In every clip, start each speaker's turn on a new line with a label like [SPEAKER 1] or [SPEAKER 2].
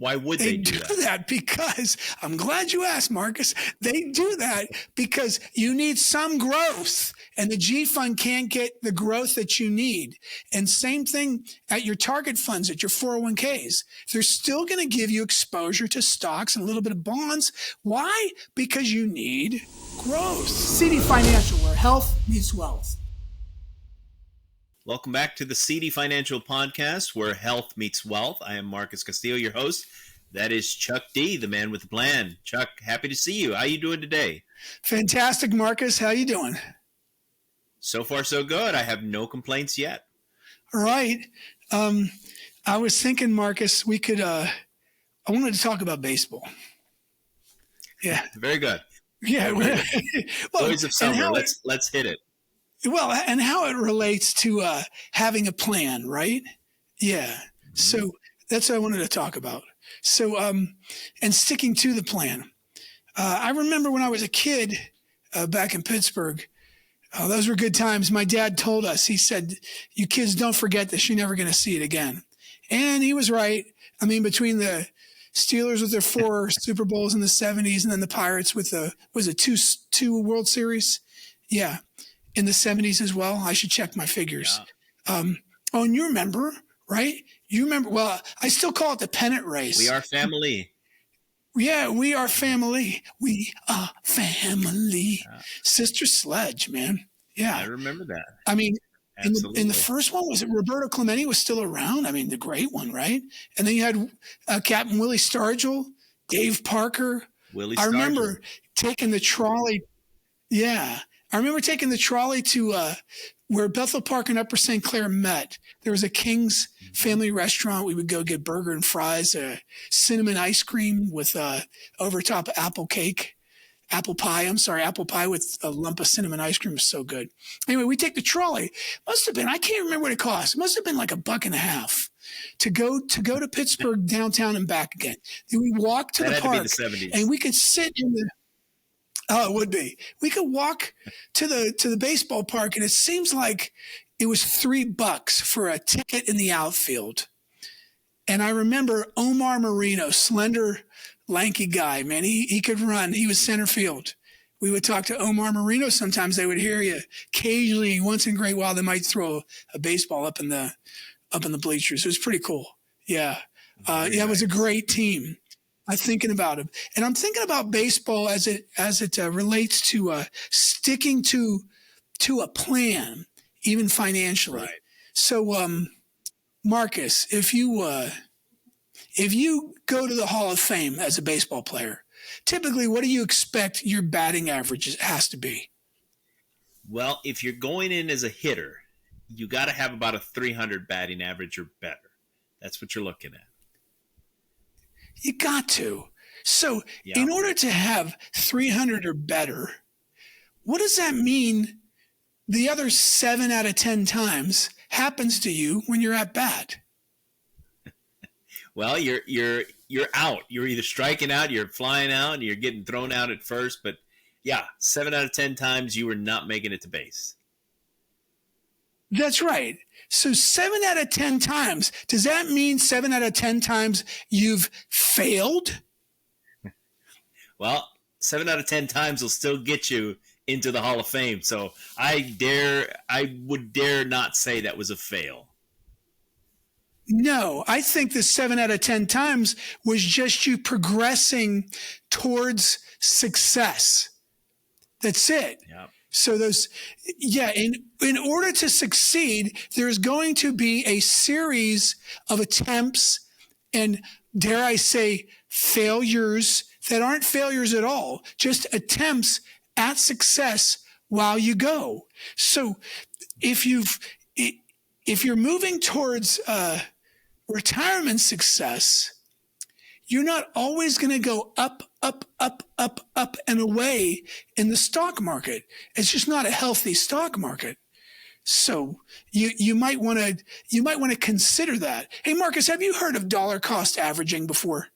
[SPEAKER 1] Why would
[SPEAKER 2] They
[SPEAKER 1] they do that?
[SPEAKER 2] because I'm glad you asked, Marcus. They do that because you need some growth, and the G fund can't get the growth that you need. And same thing at your target funds, at your 401ks. They're still going to give you exposure to stocks and a little bit of bonds. Why? Because you need growth. CD Financial, where health meets wealth.
[SPEAKER 1] Welcome back to the CD Financial Podcast, where health meets wealth. I am Marcus Castillo, your host. That is Chuck D, the man with the plan. Chuck, happy to see you. How you doing today?
[SPEAKER 2] Fantastic, Marcus. How you doing?
[SPEAKER 1] So far, so good. I have no complaints yet.
[SPEAKER 2] All right. I was thinking, Marcus, we could, I wanted to talk about baseball. Yeah.
[SPEAKER 1] Very good.
[SPEAKER 2] Yeah.
[SPEAKER 1] Very good.
[SPEAKER 2] Well,
[SPEAKER 1] Boys of summer, let's hit it.
[SPEAKER 2] Well, and how it relates to having a plan, right? Yeah. Mm-hmm. So that's what I wanted to talk about. So, and sticking to the plan. I remember when I was a kid back in Pittsburgh, those were good times. My dad told us, he said, you kids don't forget this. You're never going to see it again. And he was right. I mean, between the Steelers with their 4 Super Bowls in the 70s and then the Pirates with two World Series? Yeah. In the 70s as well. I should check my figures. Yeah. And you remember, right? You remember, well, I still call it the pennant race.
[SPEAKER 1] We are family.
[SPEAKER 2] Yeah, we are family. We are family. Yeah. Sister Sledge, man. Yeah.
[SPEAKER 1] I remember that.
[SPEAKER 2] I mean, in the first one, was it Roberto Clemente was still around? I mean, the great one, right? And then you had Captain Willie Stargell, Dave Parker. I remember taking the trolley. Yeah. I remember taking the trolley to where Bethel Park and Upper St. Clair met. There was a King's family restaurant. We would go get burger and fries, cinnamon ice cream with over top apple pie with a lump of cinnamon ice cream was so good. Anyway, we take the trolley. Must have been, I can't remember what it cost. It must have been like $1.50 to go to Pittsburgh downtown and back again. Then we walk to the park, and we could sit in the. Oh, it would be. We could walk to the baseball park, and it seems like it was $3 for a ticket in the outfield. And I remember Omar Marino, slender, lanky guy, man. He could run. He was center field. We would talk to Omar Marino. Sometimes they would hear you. Occasionally, once in a great while, they might throw a baseball up in the bleachers. It was pretty cool. Yeah. It was a great team. I'm thinking about it, and I'm thinking about baseball as it relates to sticking to a plan, even financially. Right. So, Marcus, if you go to the Hall of Fame as a baseball player, typically, what do you expect your batting average has to be?
[SPEAKER 1] Well, if you're going in as a hitter, you got to have about a 300 batting average or better. That's what you're looking at.
[SPEAKER 2] You got to. So in order to have 300 or better, what does that mean the other 7 out of 10 times happens to you when you're at bat?
[SPEAKER 1] Well, you're out. You're either striking out, you're flying out, and you're getting thrown out at first. But, 7 out of 10 times you were not making it to base.
[SPEAKER 2] That's right. So 7 out of 10 times, does that mean 7 out of 10 times you've failed?
[SPEAKER 1] Well, 7 out of 10 times will still get you into the Hall of Fame. So I would dare not say that was a fail.
[SPEAKER 2] No, I think the 7 out of 10 times was just you progressing towards success. That's it. Yeah. So in order to succeed, there's going to be a series of attempts and, dare I say, failures that aren't failures at all, just attempts at success while you go. So if you're moving towards retirement success, you're not always going to go up, and away in the stock market. It's just not a healthy stock market. So you might want to consider that. Hey, Marcus, have you heard of dollar cost averaging before?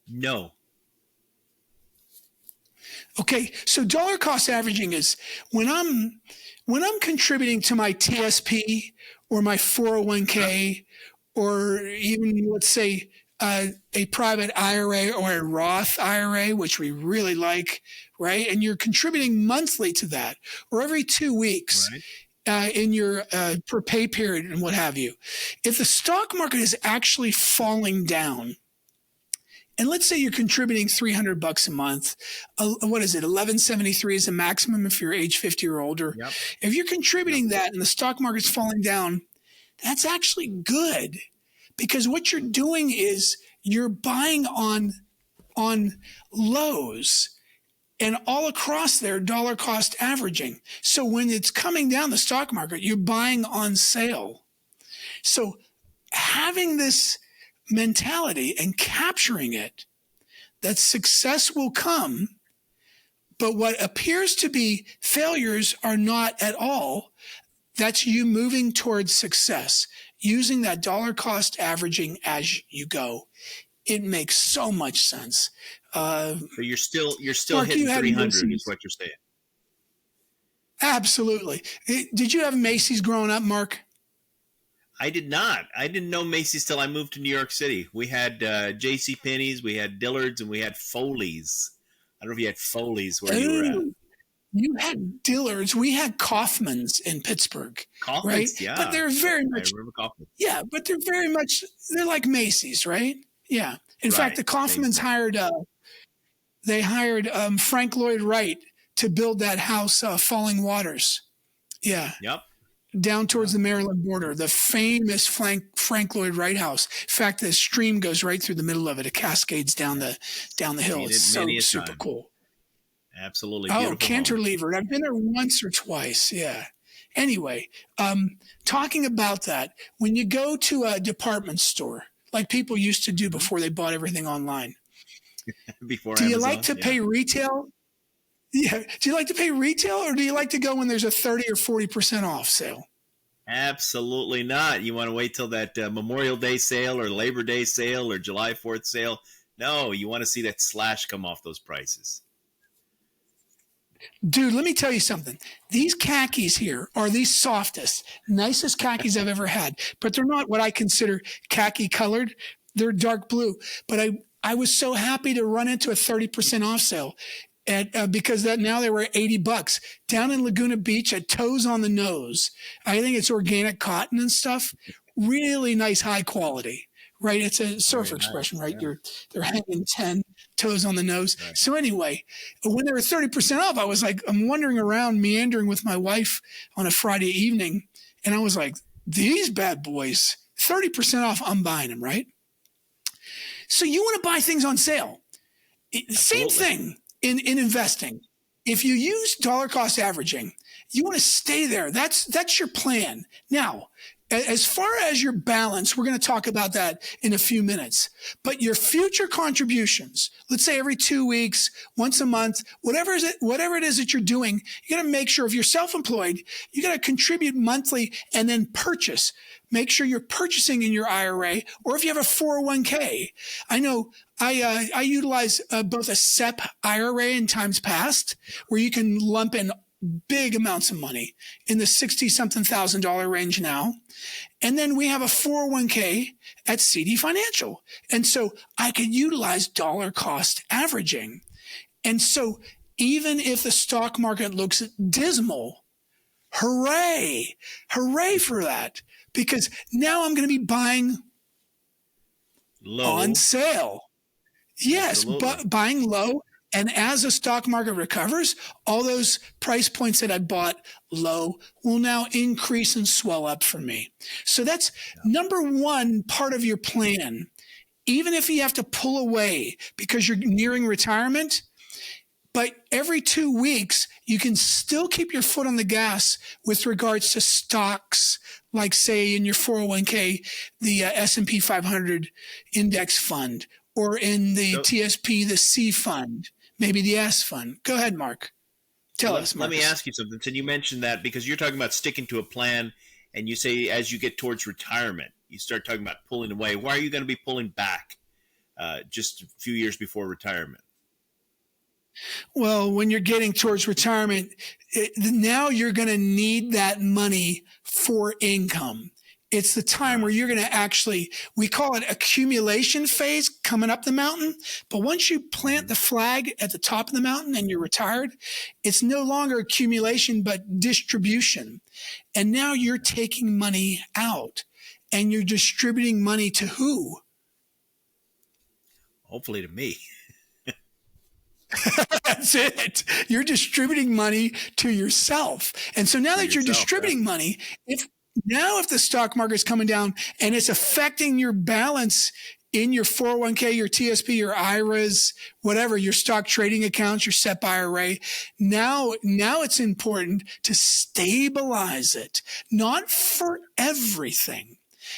[SPEAKER 1] No.
[SPEAKER 2] Okay, so dollar cost averaging is when I'm contributing to my TSP or my 401k or even, let's say, a private IRA or a Roth IRA, which we really like, right? And you're contributing monthly to that, or every 2 weeks.
[SPEAKER 1] Right.
[SPEAKER 2] In your per pay period and what have you. If the stock market is actually falling down, and let's say you're contributing $300 a month, what is it? 1173 is the maximum if you're age 50 or older.
[SPEAKER 1] Yep.
[SPEAKER 2] If you're contributing that and the stock market's falling down, that's actually good, because what you're doing is you're buying on lows. And all across there, dollar cost averaging. So when it's coming down the stock market, you're buying on sale. So having this mentality and capturing it, that success will come, but what appears to be failures are not at all. That's you moving towards success, using that dollar cost averaging as you go. It makes so much sense.
[SPEAKER 1] So you're still
[SPEAKER 2] Mark,
[SPEAKER 1] hitting 300
[SPEAKER 2] Macy's.
[SPEAKER 1] is what you're saying.
[SPEAKER 2] Absolutely. Did you have Macy's growing up, Mark?
[SPEAKER 1] I did not. I didn't know Macy's till I moved to New York City. We had J.C. Penney's, we had Dillard's, and we had Foley's. I don't know if you had Foley's where you were at.
[SPEAKER 2] You had Dillard's. We had Kaufman's in Pittsburgh.
[SPEAKER 1] Kaufman's,
[SPEAKER 2] right?
[SPEAKER 1] yeah.
[SPEAKER 2] But they're very much.
[SPEAKER 1] I remember Kaufman's.
[SPEAKER 2] Yeah, but they're like Macy's, right? Yeah. In fact, the Kaufman's hired Frank Lloyd Wright to build that house, Falling Waters. Yeah.
[SPEAKER 1] Yep.
[SPEAKER 2] Down towards the Maryland border, the famous Frank Lloyd Wright house. In fact, the stream goes right through the middle of it. It cascades down the hill. It's so super cool.
[SPEAKER 1] Absolutely.
[SPEAKER 2] Oh, cantilever. I've been there once or twice. Yeah. Anyway, talking about that, when you go to a department store, like people used to do before they bought everything online,
[SPEAKER 1] before
[SPEAKER 2] do you
[SPEAKER 1] Amazon,
[SPEAKER 2] like to pay retail? Yeah. Do you like to pay retail, or do you like to go when there's a 30 or 40% off sale?
[SPEAKER 1] Absolutely not. You want to wait till that Memorial Day sale or Labor Day sale or July 4th sale. No, you want to see that slash come off those prices.
[SPEAKER 2] Dude, let me tell you something. These khakis here are the softest, nicest khakis I've ever had, but they're not what I consider khaki colored. They're dark blue. But I was so happy to run into a 30% off sale because now they were $80 down in Laguna Beach at Toes on the Nose. I think it's organic cotton and stuff. Really nice, high quality. Right, it's a surfer expression, right? Yeah. They're hanging 10 toes on the nose. Right. So anyway, when they were 30% off, I was like, I'm wandering around, meandering with my wife on a Friday evening, and I was like, these bad boys, 30% off, I'm buying them, right? So you want to buy things on sale. Same thing in investing. If you use dollar cost averaging, you want to stay there. That's your plan. Now, as far as your balance, we're going to talk about that in a few minutes. But your future contributions, let's say every 2 weeks, once a month, whatever it is that you're doing, you got to make sure if you're self-employed, you got to contribute monthly and then purchase. Make sure you're purchasing in your IRA, or if you have a 401k. I know I utilize both a SEP IRA in times past, where you can lump in big amounts of money in the $60-something thousand range now. And then we have a 401k at CD Financial. And so I could utilize dollar cost averaging. And so even if the stock market looks dismal, hooray for that. Because now I'm going to be buying
[SPEAKER 1] low
[SPEAKER 2] on sale. Yes, but buying low. And as the stock market recovers, all those price points that I bought low will now increase and swell up for me. So that's number one part of your plan. Even if you have to pull away because you're nearing retirement, but every 2 weeks, you can still keep your foot on the gas with regards to stocks, like say in your 401k, the S&P 500 index fund, or in the TSP, the C fund. Maybe the S fund. Go ahead, Mark. Tell us, Marcus.
[SPEAKER 1] Let me ask you something. So you mentioned that because you're talking about sticking to a plan, and you say as you get towards retirement, you start talking about pulling away. Why are you going to be pulling back just a few years before retirement?
[SPEAKER 2] Well, when you're getting towards retirement, now you're going to need that money for income. It's the time where you're going to actually, we call it accumulation phase coming up the mountain. But once you plant the flag at the top of the mountain and you're retired, it's no longer accumulation, but distribution. And now you're taking money out and you're distributing money to who?
[SPEAKER 1] Hopefully to me.
[SPEAKER 2] That's it. You're distributing money to yourself. And so now that you're distributing money, if the stock market's coming down and it's affecting your balance in your 401k, your TSP, your IRAs, whatever, your stock trading accounts, your SEP IRA, now it's important to stabilize it, not for everything.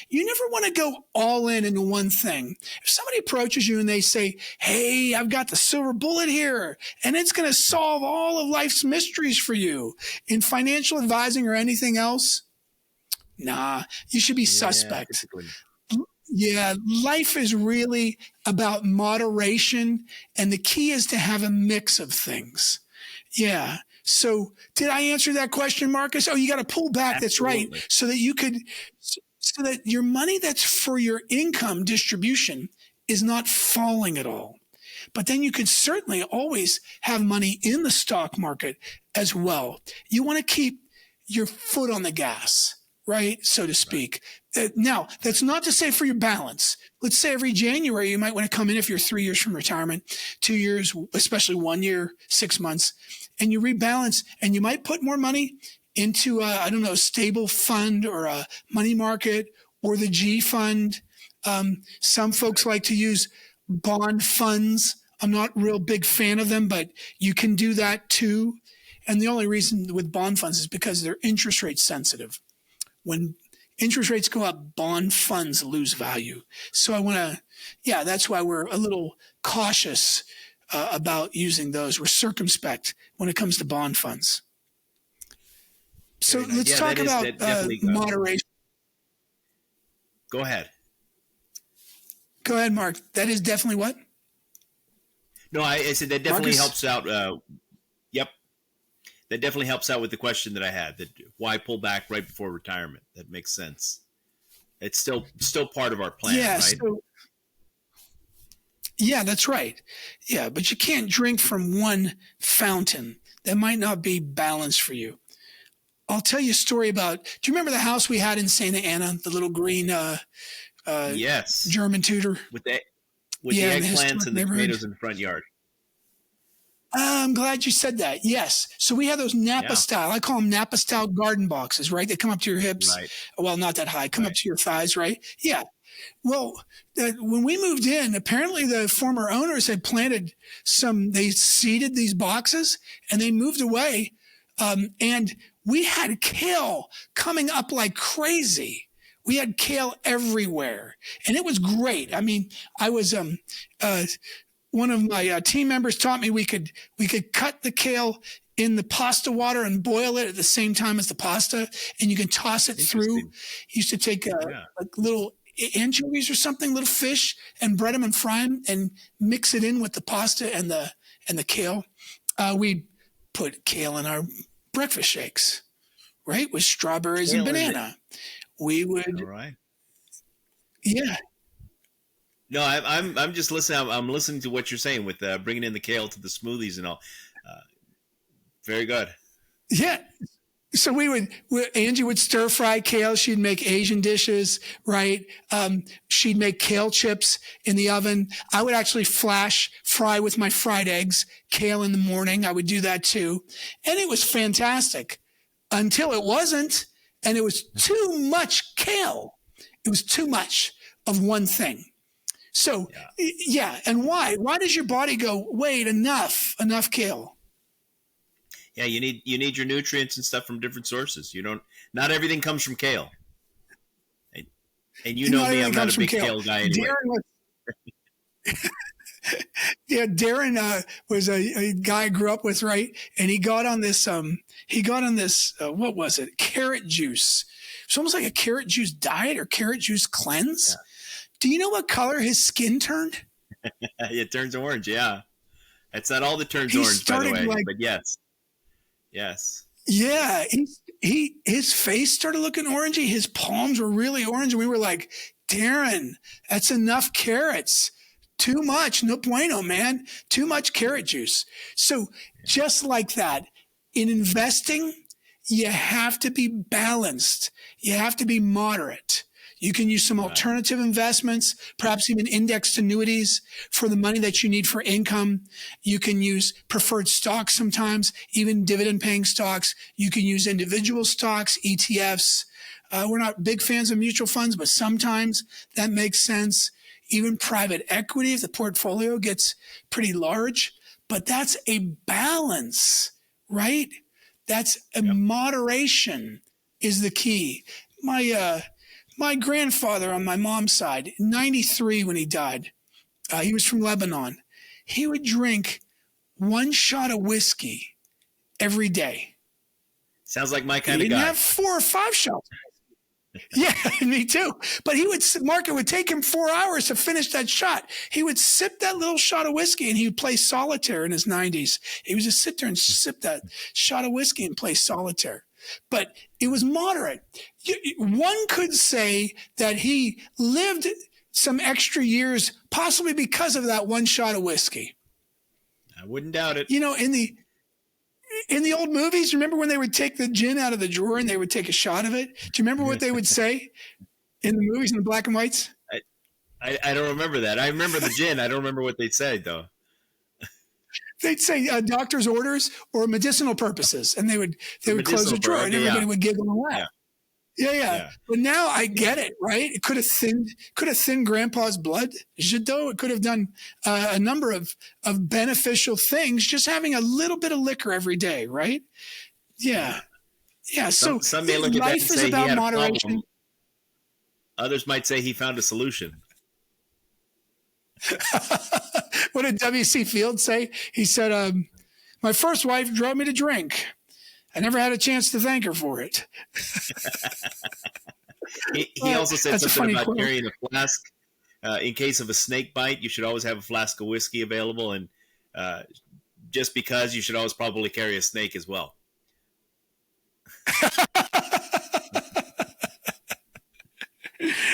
[SPEAKER 2] You never want to go all in into one thing. If somebody approaches you and they say, hey, I've got the silver bullet here, and it's going to solve all of life's mysteries for you in financial advising or anything else, nah, you should be suspect.
[SPEAKER 1] Typically.
[SPEAKER 2] Yeah, life is really about moderation, and the key is to have a mix of things. Yeah. So did I answer that question, Marcus? Oh, you got to pull back.
[SPEAKER 1] Absolutely.
[SPEAKER 2] That's right. So that your money that's for your income distribution is not falling at all. But then you could certainly always have money in the stock market as well. You want to keep your foot on the gas, right? So to speak. Now, that's not to say for your balance. Let's say every January, you might want to come in if you're 3 years from retirement, 2 years, especially 1 year, 6 months, and you rebalance and you might put more money into a stable fund or a money market or the G fund. Some folks like to use bond funds. I'm not a real big fan of them, but you can do that too. And the only reason with bond funds is because they're interest rate sensitive. When interest rates go up, bond funds lose value. So that's why we're a little cautious about using those. We're circumspect when it comes to bond funds. So let's talk about moderation.
[SPEAKER 1] Go ahead.
[SPEAKER 2] Go ahead, Mark. That is definitely what?
[SPEAKER 1] No, I said that definitely
[SPEAKER 2] Marcus?
[SPEAKER 1] helps out. Yep. That definitely helps out with the question that I had. That why pull back right before retirement? That makes sense. It's still part of our plan, right?
[SPEAKER 2] Yeah, that's right. Yeah, but you can't drink from one fountain. That might not be balanced for you. I'll tell you a story about. Do you remember the house we had in Santa Ana, the little green
[SPEAKER 1] yes,
[SPEAKER 2] German Tudor
[SPEAKER 1] with the eggplants and the tomatoes in the front yard?
[SPEAKER 2] I'm glad you said that. Yes. So we have those Napa style. I call them Napa style garden boxes, right? They come up to your hips.
[SPEAKER 1] Right.
[SPEAKER 2] Well, not that high. Come up to your thighs, right? Yeah. Well, when we moved in, apparently the former owners had planted they seeded these boxes and they moved away. And we had kale coming up like crazy. We had kale everywhere and it was great. I mean, I was, one of my team members taught me we could cut the kale in the pasta water and boil it at the same time as the pasta, and you can toss it through. He used to take like little anchovies or something, little fish, and bread them and fry them and mix it in with the pasta and the kale. We put kale in our breakfast shakes, right, with strawberries and banana. We would,
[SPEAKER 1] all right.
[SPEAKER 2] Yeah.
[SPEAKER 1] No, I'm just listening. I'm listening to what you're saying with bringing in the kale to the smoothies and all. Very good.
[SPEAKER 2] Yeah. So Angie would stir fry kale. She'd make Asian dishes, right? She'd make kale chips in the oven. I would actually flash fry with my fried eggs, kale in the morning. I would do that too. And it was fantastic until it wasn't. And it was too much kale. It was too much of one thing. So, yeah. And why? Why does your body go, wait, enough kale?
[SPEAKER 1] Yeah, you need your nutrients and stuff from different sources. Not everything comes from kale. And you know me, I'm not a big kale guy anyway.
[SPEAKER 2] Darren was a guy I grew up with, right? And he got on this, what was it? Carrot juice. It's almost like a carrot juice diet or carrot juice cleanse. Yeah. Do you know what color his skin turned?
[SPEAKER 1] It turns orange, yeah. It's not all that turns orange, by the way, but yes. Yes.
[SPEAKER 2] Yeah, his face started looking orangey. His palms were really orange. And we were like, Darren, that's enough carrots. Too much. No bueno, man. Too much carrot juice. So just like that, in investing, you have to be balanced. You have to be moderate. You can use some alternative investments, perhaps even indexed annuities for the money that you need for income. You can use preferred stocks sometimes, even dividend paying stocks. You can use individual stocks, ETFs. We're not big fans of mutual funds, but sometimes that makes sense. Even private equity, if the portfolio gets pretty large. But that's a balance, right? That's a moderation is the key. My grandfather on my mom's side, 93 when he died, he was from Lebanon. He would drink one shot of whiskey every day.
[SPEAKER 1] Sounds like my kind
[SPEAKER 2] of guy. He'd have 4 or 5 shots. Yeah, me too. But Mark, it would take him 4 hours to finish that shot. He would sip that little shot of whiskey and he would play solitaire in his 90s. He would just sit there and sip that shot of whiskey and play solitaire. But it was moderate. One could say that he lived some extra years, possibly because of that one shot of whiskey.
[SPEAKER 1] I wouldn't doubt it.
[SPEAKER 2] You know, in the old movies, remember when they would take the gin out of the drawer and they would take a shot of it? Do you remember what they would say in the movies, in the black and whites?
[SPEAKER 1] I don't remember that. I remember the gin. I don't remember what they'd say, though.
[SPEAKER 2] They'd say doctor's orders or medicinal purposes, and they would close the drawer, and everybody would giggle and laugh. Yeah. But now I get it, right? It could have thinned Grandpa's blood. It could have done a number of beneficial things, just having a little bit of liquor every day, right? Yeah. So
[SPEAKER 1] some may look at that and say
[SPEAKER 2] about
[SPEAKER 1] he had
[SPEAKER 2] moderation.
[SPEAKER 1] A problem. Others might say he found a solution.
[SPEAKER 2] What did W.C. Fields say? He said, my first wife drove me to drink. I never had a chance to thank her for it.
[SPEAKER 1] he also said something about carrying a flask. In case of a snake bite, you should always have a flask of whiskey available. And just because, you should always probably carry a snake as well.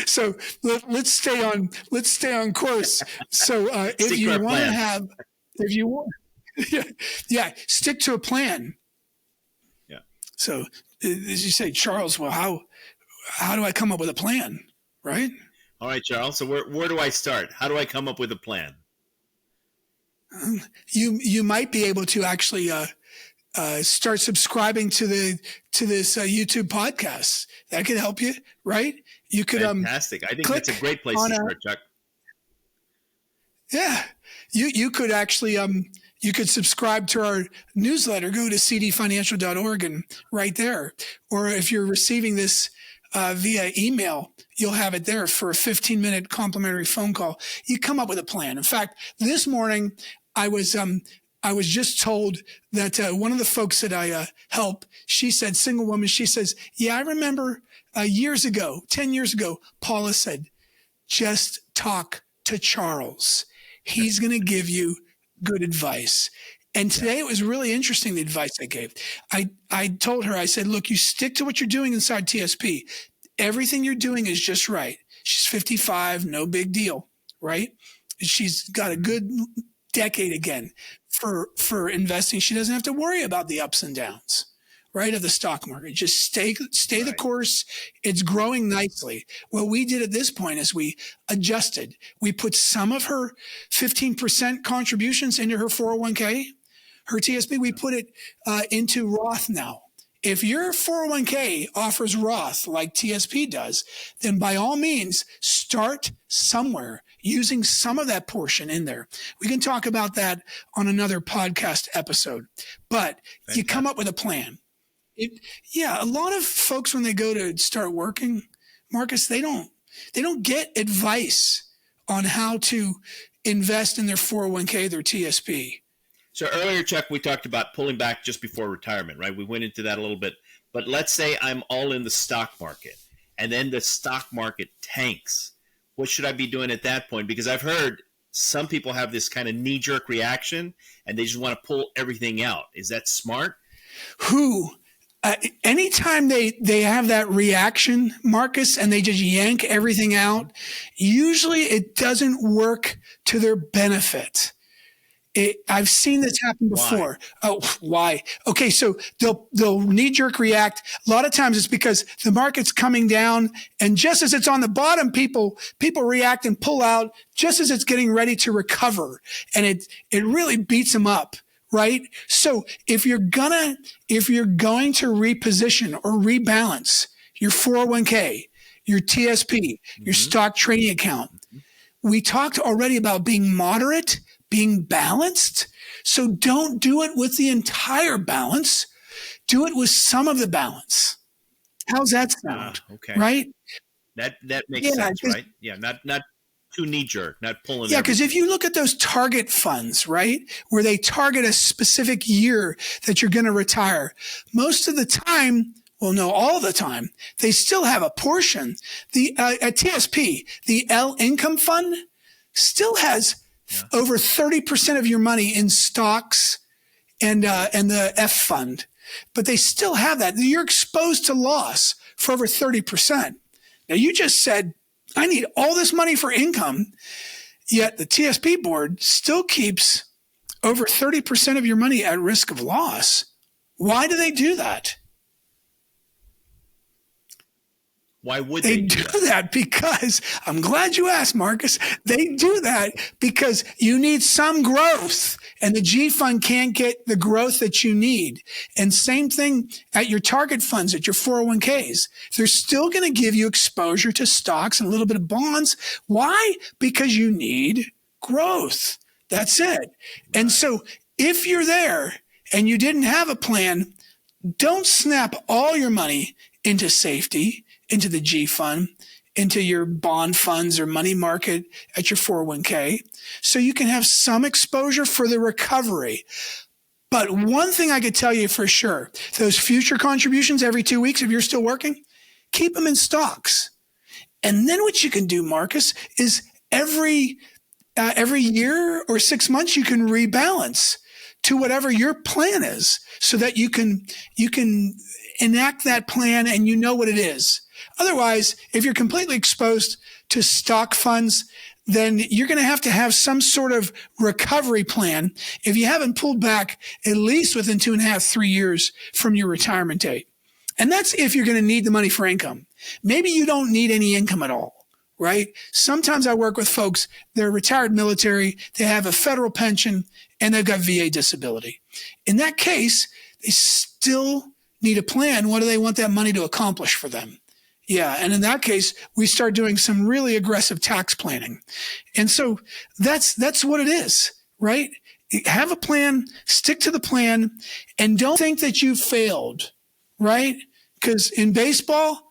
[SPEAKER 2] So let's stay on course. So if you want to have, stick to a plan.
[SPEAKER 1] Yeah.
[SPEAKER 2] So as you say, Charles, well, how do I come up with a plan, right?
[SPEAKER 1] All right, Charles. So where do I start? How do I come up with a plan?
[SPEAKER 2] You might be able to actually start subscribing to this YouTube podcast. That could help you, right? You could
[SPEAKER 1] fantastic. I think that's a great place to start, Chuck.
[SPEAKER 2] Yeah, you could actually you could subscribe to our newsletter. Go to cdfinancial.org and right there. Or if you're receiving this via email, you'll have it there for a 15-minute complimentary phone call. You come up with a plan. In fact, this morning I was just told that one of the folks that I help, she said, single woman, she says, yeah, I remember years ago, 10 years ago, Paula said, just talk to Charles. He's going to give you good advice. And today it was really interesting, the advice I gave. I told her, I said, look, you stick to what you're doing inside TSP. Everything you're doing is just right. She's 55, no big deal, right? She's got a good decade again for investing. She doesn't have to worry about the ups and downs, right, of the stock market. Just stay the course. It's growing nicely. What we did at this point is we adjusted. We put some of her 15% contributions into her 401k, her TSP. We put it into Roth now. If your 401k offers Roth like TSP does, then by all means, start somewhere using some of that portion in there. We can talk about that on another podcast episode, but you come up with a plan. A lot of folks, when they go to start working, Marcus, they don't get advice on how to invest in their 401k, their TSP.
[SPEAKER 1] So earlier, Chuck, we talked about pulling back just before retirement, right? We went into that a little bit. But let's say I'm all in the stock market, and then the stock market tanks. What should I be doing at that point? Because I've heard some people have this kind of knee-jerk reaction, and they just want to pull everything out. Is that smart?
[SPEAKER 2] Anytime they have that reaction, Marcus, and they just yank everything out, usually it doesn't work to their benefit. I've seen this happen before.
[SPEAKER 1] Why?
[SPEAKER 2] Oh, why? Okay, so they'll knee jerk react. A lot of times it's because the market's coming down, and just as it's on the bottom, people react and pull out just as it's getting ready to recover, and it really beats them up, right? So if you're going to reposition or rebalance your 401k, your TSP, your stock trading account, we talked already about being moderate, being balanced. So don't do it with the entire balance. Do it with some of the balance. How's that sound?
[SPEAKER 1] Okay.
[SPEAKER 2] Right?
[SPEAKER 1] That makes sense, right? Yeah, not too knee jerk, not pulling.
[SPEAKER 2] Yeah, because if you look at those target funds, right, where they target a specific year that you're going to retire, most of the time, well, no, all the time, they still have a portion. The at TSP, the L Income Fund still has over 30% of your money in stocks and the F fund, but they still have that. You're exposed to loss for over 30%. Now you just said, I need all this money for income, yet the TSP board still keeps over 30% of your money at risk of loss. Why do they do that?
[SPEAKER 1] Why would
[SPEAKER 2] they do that? Because I'm glad you asked, Marcus. They do that because you need some growth, and the G fund can't get the growth that you need. And same thing at your target funds, at your 401ks. They're still going to give you exposure to stocks and a little bit of bonds. Why? Because you need growth. That's it. Right. And so if you're there and you didn't have a plan, don't snap all your money into safety, into the G fund, into your bond funds or money market at your 401k, so you can have some exposure for the recovery. But one thing I could tell you for sure, those future contributions every 2 weeks, if you're still working, keep them in stocks. And then what you can do, Marcus, is every year or 6 months, you can rebalance to whatever your plan is, so that you can enact that plan and you know what it is. Otherwise, if you're completely exposed to stock funds, then you're going to have some sort of recovery plan if you haven't pulled back at least within 2.5, 3 years from your retirement date. And that's if you're going to need the money for income. Maybe you don't need any income at all, right? Sometimes I work with folks, they're retired military, they have a federal pension, and they've got VA disability. In that case, they still need a plan. What do they want that money to accomplish for them? Yeah. And in that case, we start doing some really aggressive tax planning. And so that's what it is, right? Have a plan, stick to the plan, and don't think that you failed, right? Because in baseball,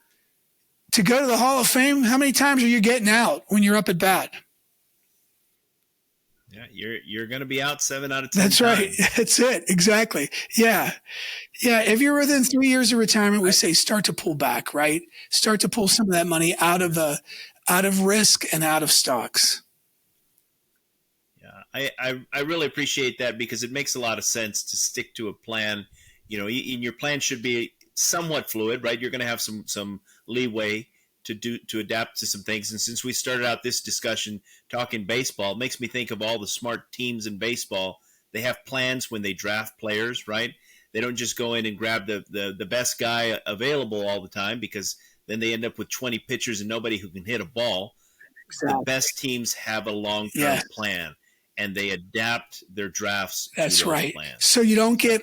[SPEAKER 2] to go to the Hall of Fame, how many times are you getting out when you're up at bat?
[SPEAKER 1] Yeah, you're going to be out 7 out of 10
[SPEAKER 2] That's
[SPEAKER 1] times.
[SPEAKER 2] right. That's it. Exactly. Yeah. Yeah. If you're within 3 years of retirement, we say start to pull back, right? Start to pull some of that money out of risk and out of stocks.
[SPEAKER 1] Yeah. I really appreciate that, because it makes a lot of sense to stick to a plan. You know, and your plan should be somewhat fluid, right? You're going to have some leeway to adapt to some things. And since we started out this discussion talking baseball, it makes me think of all the smart teams in baseball. They have plans when they draft players, right? They don't just go in and grab the best guy available all the time, because then they end up with 20 pitchers and nobody who can hit a ball. Exactly. The best teams have a long-term plan, and they adapt their drafts to those plans.
[SPEAKER 2] So you don't get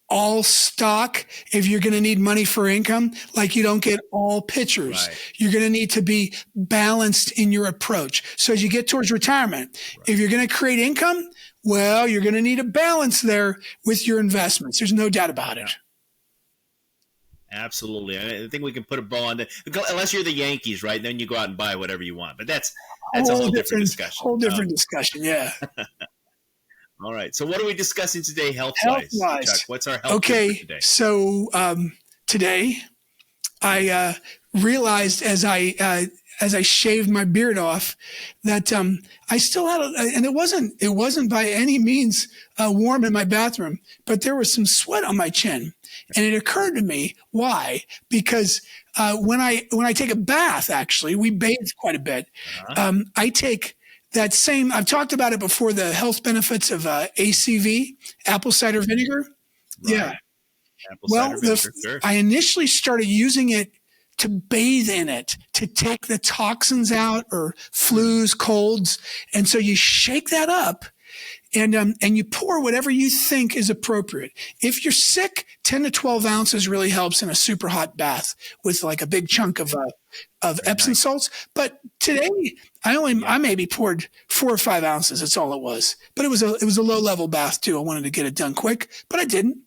[SPEAKER 2] all stock if you're going to need money for income, like you don't get all pitchers. Right. You're going to need to be balanced in your approach. So as you get towards retirement, if you're going to create income, well, you're going to need a balance there with your investments. There's no doubt about it.
[SPEAKER 1] Absolutely. I think we can put a bow on that, unless you're the Yankees, right? Then you go out and buy whatever you want. But that's a whole different discussion.
[SPEAKER 2] Whole different discussion, yeah.
[SPEAKER 1] All right. So what are we discussing today, health-wise? Chuck, what's our health tip for today?
[SPEAKER 2] So today I realized as I as I shaved my beard off, that I still had, and it wasn't by any means warm in my bathroom, but there was some sweat on my chin, and it occurred to me why, because when I take a bath, actually, we bathe quite a bit. I take that same. I've talked about it before. The health benefits of ACV, apple cider vinegar.
[SPEAKER 1] Right.
[SPEAKER 2] Yeah.
[SPEAKER 1] Apple cider vinegar, sure.
[SPEAKER 2] I initially started using it to bathe in it, to take the toxins out or flus, colds. And so you shake that up and you pour whatever you think is appropriate. If you're sick, 10 to 12 ounces really helps in a super hot bath with like a big chunk of Epsom salts. But today I maybe poured 4 or 5 ounces. That's all it was. But it was a low level bath too. I wanted to get it done quick, but I didn't.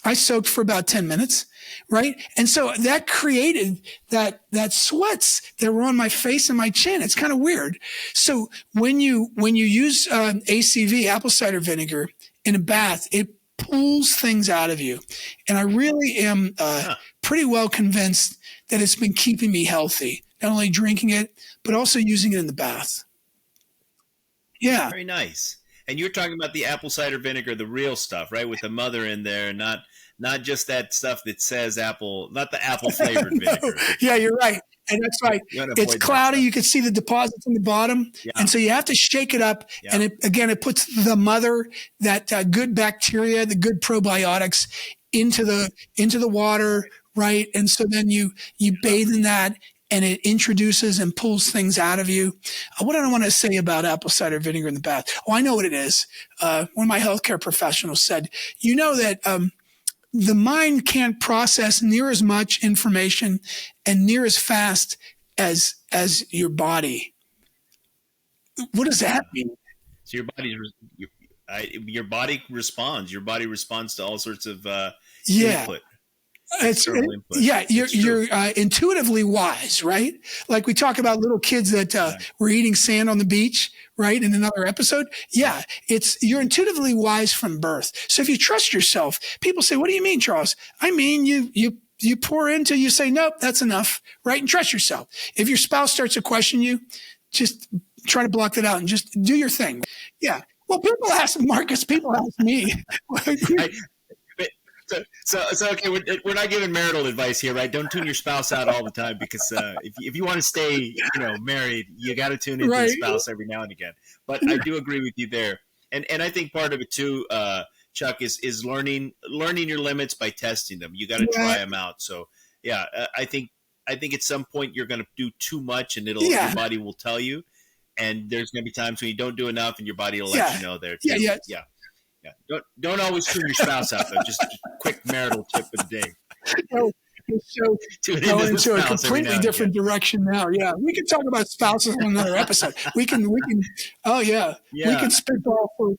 [SPEAKER 2] I soaked for about 10 minutes, right? And so that created that sweats that were on my face and my chin. It's kind of weird. So when you use ACV, apple cider vinegar, in a bath, it pulls things out of you. And I really am pretty well convinced that it's been keeping me healthy, not only drinking it, but also using it in the bath. Yeah.
[SPEAKER 1] Very nice. And you're talking about the apple cider vinegar, the real stuff, right? With the mother in there, not just that stuff that says apple, not the apple flavored vinegar.
[SPEAKER 2] Yeah, you're right. And that's right. It's cloudy. You can see the deposits in the bottom. Yeah. And so you have to shake it up. Yeah. And it puts the mother, that good bacteria, the good probiotics into the water, right? And so then you bathe in that, and it introduces and pulls things out of you. What do I want to say about apple cider vinegar in the bath? Oh, I know what it is. One of my healthcare professionals said, you know that the mind can't process near as much information and near as fast as your body. What does that mean?
[SPEAKER 1] So your body responds. Your body responds to all sorts of input. You're intuitively wise, right? Like we talk about little kids that were eating sand on the beach, right? In another episode. Yeah, you're intuitively wise from birth. So if you trust yourself, people say, "What do you mean, Charles?" I mean, you pour into, you say, "Nope, that's enough," right? And trust yourself. If your spouse starts to question you, just try to block that out and just do your thing. Yeah. Well, people ask Marcus. People ask me. So okay, we're not giving marital advice here, right? Don't tune your spouse out all the time, because if you want to stay, married, you got to tune into your spouse every now and again. But I do agree with you there, and I think part of it too, Chuck, is learning your limits by testing them. You got to try them out. So yeah, I think at some point you're going to do too much, and your body will tell you, and there's going to be times when you don't do enough, and your body will let you know there too. Yeah. Yeah. Don't always tune your spouse out, though. Just a quick marital tip of the day.
[SPEAKER 2] So going into a completely different direction now. Yeah, we can talk about spouses on another episode. We can. Oh yeah. We can spitball for.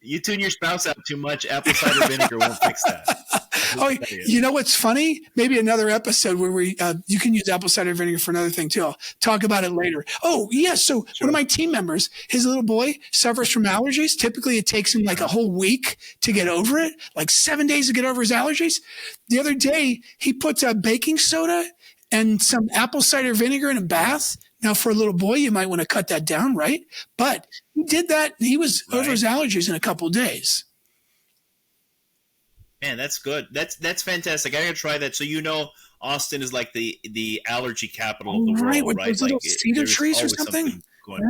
[SPEAKER 1] You tune your spouse out too much, apple cider vinegar won't fix that.
[SPEAKER 2] Oh, you know what's funny? Maybe another episode where you can use apple cider vinegar for another thing too. I'll talk about it later. Oh, yeah. So one of my team members, his little boy suffers from allergies. Typically it takes him like a whole week to get over it, like 7 days to get over his allergies. The other day he puts baking soda and some apple cider vinegar in a bath. Now, for a little boy, you might want to cut that down, right? But he did that. And he was over his allergies in a couple of days.
[SPEAKER 1] Man, that's good. That's fantastic. I gotta try that. So Austin is like the allergy capital of the world, right?
[SPEAKER 2] Those little cedar trees or something.
[SPEAKER 1] Right?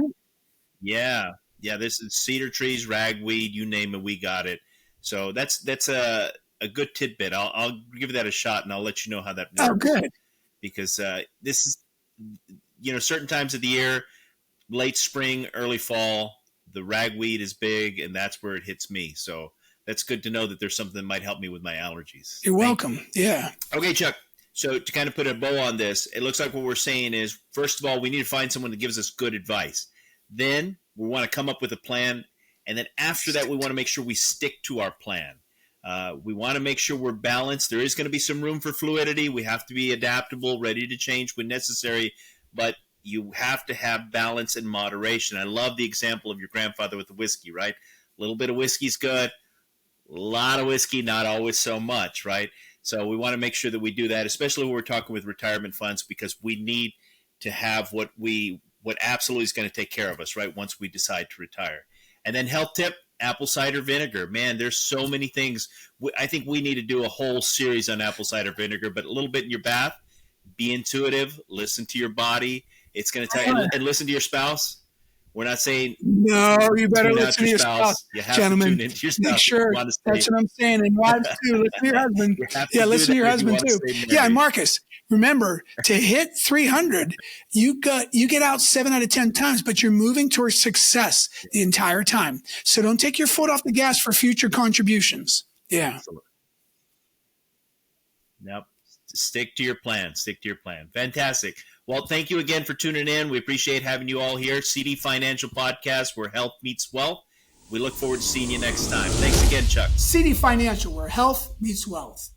[SPEAKER 1] Yeah. There's cedar trees, ragweed, you name it, we got it. So that's a good tidbit. I'll give that a shot, and I'll let you know how that works.
[SPEAKER 2] Oh, good.
[SPEAKER 1] Because this is, certain times of the year, late spring, early fall, the ragweed is big, and that's where it hits me. So that's good to know that there's something that might help me with my allergies.
[SPEAKER 2] You're welcome. Yeah.
[SPEAKER 1] Okay, Chuck. So to kind of put a bow on this, it looks like what we're saying is, first of all, we need to find someone that gives us good advice. Then we want to come up with a plan. And then after that, we want to make sure we stick to our plan. We want to make sure we're balanced. There is going to be some room for fluidity. We have to be adaptable, ready to change when necessary. But you have to have balance and moderation. I love the example of your grandfather with the whiskey, right? A little bit of whiskey is good. A lot of whiskey, not always so much, right? So we want to make sure that we do that, especially when we're talking with retirement funds, because we need to have what absolutely is going to take care of us, right? Once we decide to retire. And then health tip, apple cider vinegar. Man, there's so many things. I think we need to do a whole series on apple cider vinegar, but a little bit in your bath, be intuitive, listen to your body. It's going to tell you, and listen to your spouse. We're not saying
[SPEAKER 2] no. You better listen to your spouse,
[SPEAKER 1] You have
[SPEAKER 2] gentlemen.
[SPEAKER 1] to tune into your spouse.
[SPEAKER 2] Make sure that's what I'm saying. And wives too. Listen to your husband. Listen to your husband too. Yeah, and Marcus, remember to hit 300. You get out 7 out of 10 times, but you're moving towards success the entire time. So don't take your foot off the gas for future contributions. Yeah.
[SPEAKER 1] Absolutely. Yep. Stick to your plan. Stick to your plan. Fantastic. Well, thank you again for tuning in. We appreciate having you all here. CD Financial Podcast, where health meets wealth. We look forward to seeing you next time. Thanks again, Chuck.
[SPEAKER 2] CD Financial, where health meets wealth.